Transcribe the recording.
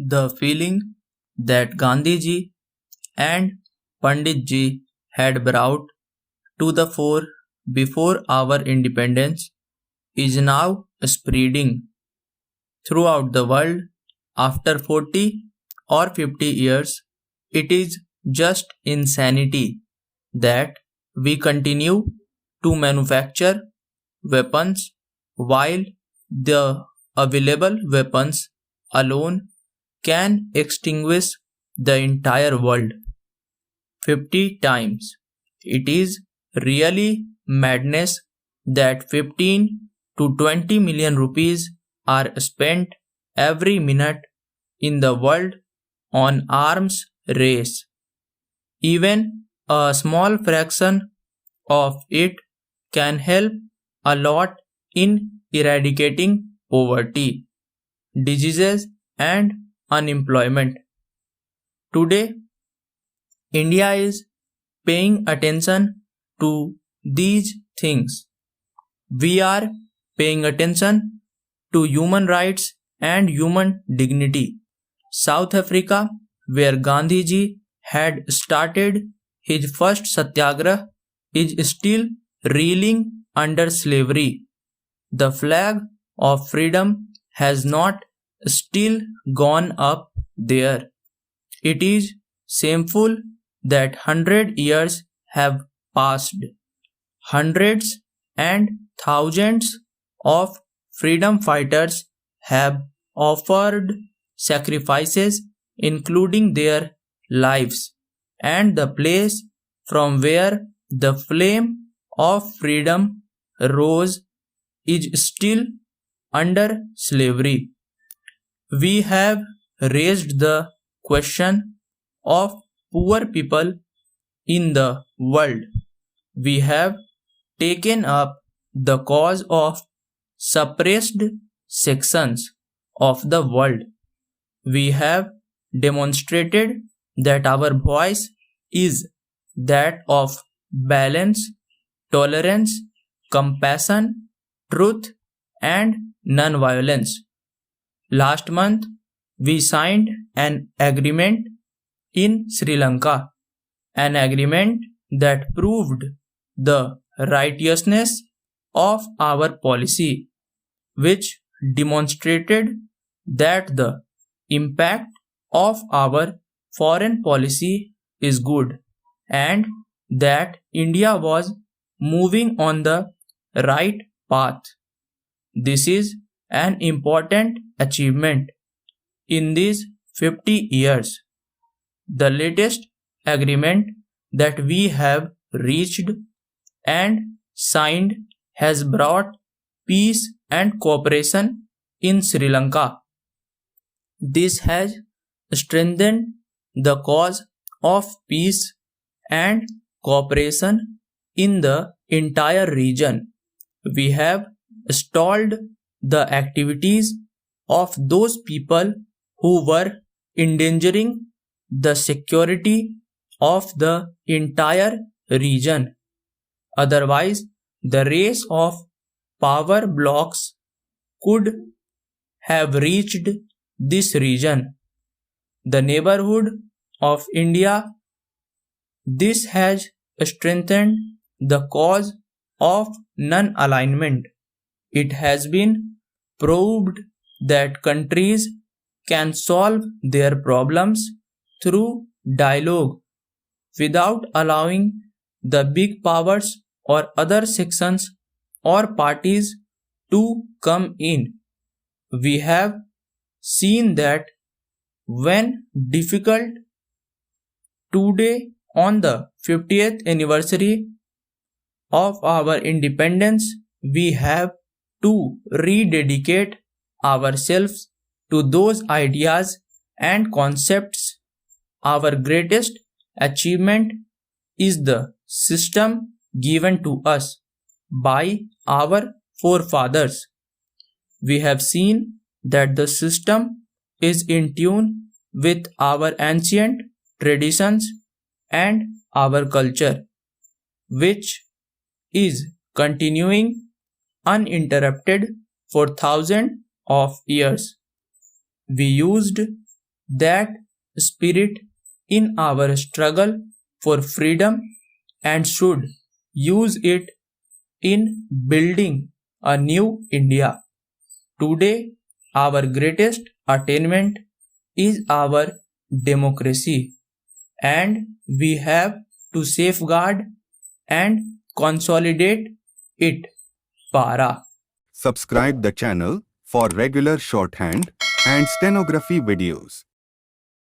The feeling that Gandhiji and Panditji had brought to the fore before our independence is now spreading throughout the world after 40 or 50 years. It is just insanity that we continue to manufacture weapons while the available weapons alone can extinguish the entire world 50 times. It is really madness that 15 to 20 million rupees are spent every minute in the world on arms race. Even a small fraction of it can help a lot in eradicating poverty, diseases, and unemployment. Today, India is paying attention to these things. We are paying attention to human rights and human dignity. South Africa, where Gandhiji had started his first satyagrah, is still reeling under slavery. The flag of freedom has not still gone up there. It is shameful that 100 years have passed. Hundreds and thousands of freedom fighters have offered sacrifices, including their lives, and the place from where the flame of freedom rose is still under slavery. We have raised the question of poor people in the world. We have taken up the cause of suppressed sections of the world. We have demonstrated that our voice is that of balance, tolerance, compassion, truth, and non-violence. Last month, we signed an agreement in Sri Lanka, an agreement that proved the righteousness of our policy, which demonstrated that the impact of our foreign policy is good and that India was moving on the right path. This is an important achievement in these 50 years. The latest agreement that we have reached and signed has brought peace and cooperation in Sri Lanka. This has strengthened the cause of peace and cooperation in the entire region. We have stalled the activities of those people who were endangering the security of the entire region. Otherwise, the race of power blocks could have reached this region, the neighborhood of India. This has strengthened the cause of non-alignment. It has been proved that countries can solve their problems through dialogue without allowing the big powers or other sections or parties to come in. We have seen that when difficult, today on the 50th anniversary of our independence, we have to rededicate ourselves to those ideas and concepts. Our greatest achievement is the system given to us by our forefathers. We have seen that the system is in tune with our ancient traditions and our culture, which is continuing uninterrupted for thousands of years. We used that spirit in our struggle for freedom and should use it in building a new India. Today, our greatest attainment is our democracy, and we have to safeguard and consolidate it. Para. Subscribe the channel for regular shorthand and stenography videos.